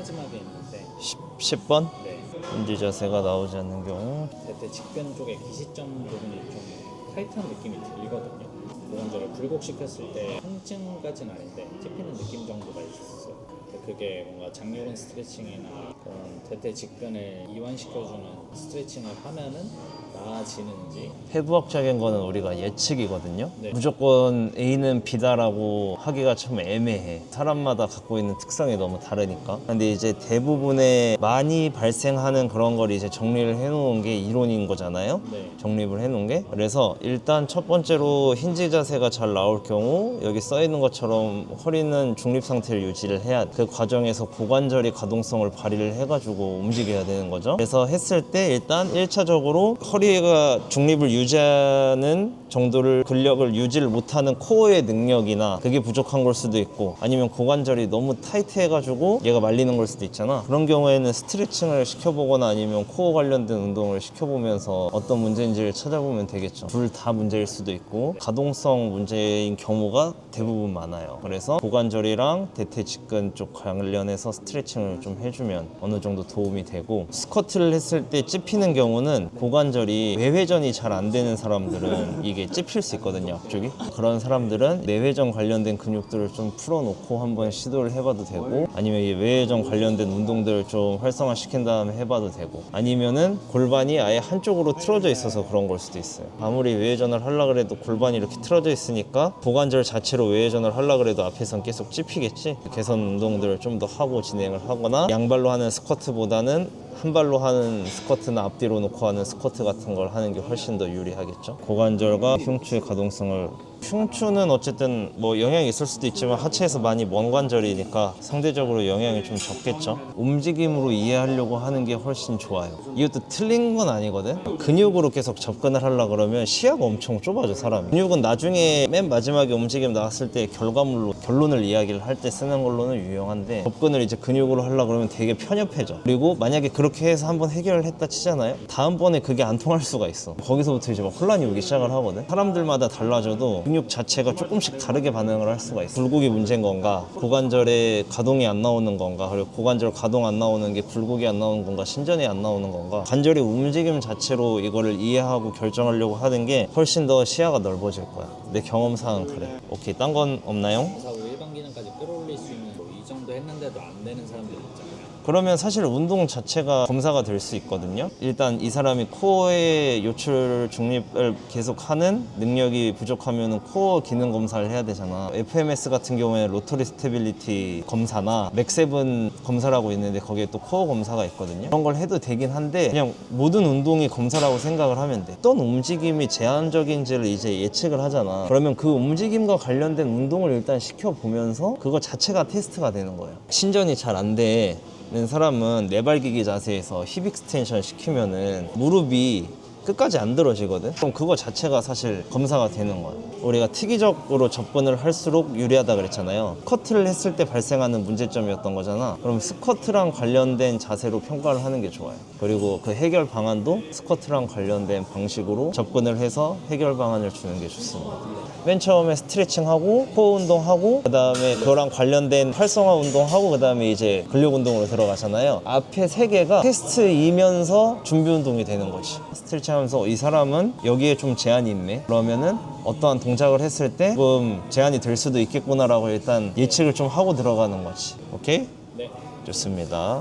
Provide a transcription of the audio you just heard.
마지막에 있는데 10번? 네. 인지 자세가 나오지 않는 경우. 대퇴 직변 쪽에 기시점 부분이 좀 타이트한 느낌이 들거든요. 고관절을 굴곡시켰을 때 통증까지는 아닌데 찝히는 느낌 정도가 있었어요. 근데 그게 뭔가 장요근 스트레칭이나 그런 대퇴 직변을 이완시켜주는 스트레칭을 하면은 나아지는지. 해부학적인 거는 우리가 예측이거든요. 네. 무조건 A는 B다라고 하기가 참 애매해. 사람마다 갖고 있는 특성이 너무 다르니까. 근데 이제 대부분의 많이 발생하는 그런 걸 이제 정리를 해놓은 게 이론인 거잖아요. 네. 정립을 해놓은 게. 그래서 일단 첫 번째로 힌지 자세가 잘 나올 경우 여기 써 있는 것처럼 허리는 중립 상태를 유지를 해야 돼. 그 과정에서 고관절이 가동성을 발휘를 해가지고 움직여야 되는 거죠. 그래서 했을 때 일단 1차적으로 허리가 중립을 유지하는 정도를 근력을 유지를 못하는 코어의 능력이나 그게 부족한 걸 수도 있고, 아니면 고관절이 너무 타이트해가지고 얘가 말리는 걸 수도 있잖아. 그런 경우에는 스트레칭을 시켜보거나 아니면 코어 관련된 운동을 시켜보면서 어떤 문제인지를 찾아보면 되겠죠. 둘 다 문제일 수도 있고 가동성 문제인 경우가 대부분 많아요. 그래서 고관절이랑 대퇴 직근 쪽 관련해서 스트레칭을 좀 해주면 어느 정도 도움이 되고, 스쿼트를 했을 때 찝히는 경우는 고관절이 외회전이 잘 안 되는 사람들은 이게 찝힐 수 있거든요, 앞쪽이. 그런 사람들은 내회전 관련된 근육들을 좀 풀어놓고 한번 시도를 해봐도 되고, 아니면 이 외회전 관련된 운동들을 좀 활성화시킨 다음에 해봐도 되고, 아니면은 골반이 아예 한쪽으로 틀어져 있어서 그런 걸 수도 있어요. 아무리 외회전을 하려고 해도 골반이 이렇게 틀어져 있으니까 고관절 자체로 외회전을 하려고 해도 앞에선 계속 찝히겠지. 개선 운동들을 좀 더 하고 진행을 하거나, 양발로 하는 스쿼트보다는 한 발로 하는 스쿼트나 앞뒤로 놓고 하는 스쿼트 같은 걸 하는 게 훨씬 더 유리하겠죠. 고관절과 흉추의 가동성을, 흉추는 어쨌든 뭐 영향이 있을 수도 있지만 하체에서 많이 먼 관절이니까 상대적으로 영향이 좀 적겠죠. 움직임으로 이해하려고 하는 게 훨씬 좋아요. 이것도 틀린 건 아니거든. 근육으로 계속 접근을 하려고 그러면 시야가 엄청 좁아져, 사람이. 근육은 나중에 맨 마지막에 움직임 나왔을 때 결과물로 결론을 이야기를 할 때 쓰는 걸로는 유용한데, 접근을 이제 근육으로 하려고 그러면 되게 편협해져. 그리고 만약에 그렇게 해서 한번 해결을 했다 치잖아요. 다음번에 그게 안 통할 수가 있어. 거기서부터 이제 막 혼란이 오기 시작을 하거든. 사람들마다 달라져도 근육 자체가 조금씩 다르게 반응을 할 수가 있어. 굴곡이 문제인 건가, 고관절에 가동이 안 나오는 건가, 그리고 고관절 가동 안 나오는 게 굴곡이 안 나오는 건가, 신전이 안 나오는 건가, 관절의 움직임 자체로 이거를 이해하고 결정하려고 하는 게 훨씬 더 시야가 넓어질 거야. 내 경험상은 그래. 오케이, 딴 건 없나요? 사고 일반 기능까지 끌어올릴 수 있는 이 정도 했는데도 안 되는 사람들 있잖아요. 그러면 사실 운동 자체가 검사가 될 수 있거든요. 일단 이 사람이 코어의 요출 중립을 계속하는 능력이 부족하면 코어 기능 검사를 해야 되잖아. FMS 같은 경우에는 로터리 스테빌리티 검사나 맥세븐 검사라고 있는데 거기에 또 코어 검사가 있거든요. 그런 걸 해도 되긴 한데, 그냥 모든 운동이 검사라고 생각을 하면 돼. 어떤 움직임이 제한적인지를 이제 예측을 하잖아. 그러면 그 움직임과 관련된 운동을 일단 시켜보면서 그거 자체가 테스트가 되는 거예요. 신전이 잘 안 돼 는 사람은 내발기기 자세에서 힙 익스텐션 시키면은 무릎이 끝까지 안 들어지거든. 그럼 그거 자체가 사실 검사가 되는 거야. 우리가 특이적으로 접근을 할수록 유리하다 그랬잖아요. 스쿼트를 했을 때 발생하는 문제점이었던 거잖아. 그럼 스쿼트랑 관련된 자세로 평가를 하는 게 좋아요. 그리고 그 해결 방안도 스쿼트랑 관련된 방식으로 접근을 해서 해결 방안을 주는 게 좋습니다. 맨 처음에 스트레칭하고 코어 운동하고, 그 다음에 그거랑 관련된 활성화 운동하고, 그 다음에 이제 근력 운동으로 들어가잖아요. 앞에 세 개가 테스트이면서 준비 운동이 되는 거지. 스트레칭 하면서 이 사람은 여기에 좀 제한이 있네, 그러면은 어떠한 동작을 했을 때 조금 제한이 될 수도 있겠구나라고 일단 예측을 좀 하고 들어가는 거지. 오케이? 네. 좋습니다.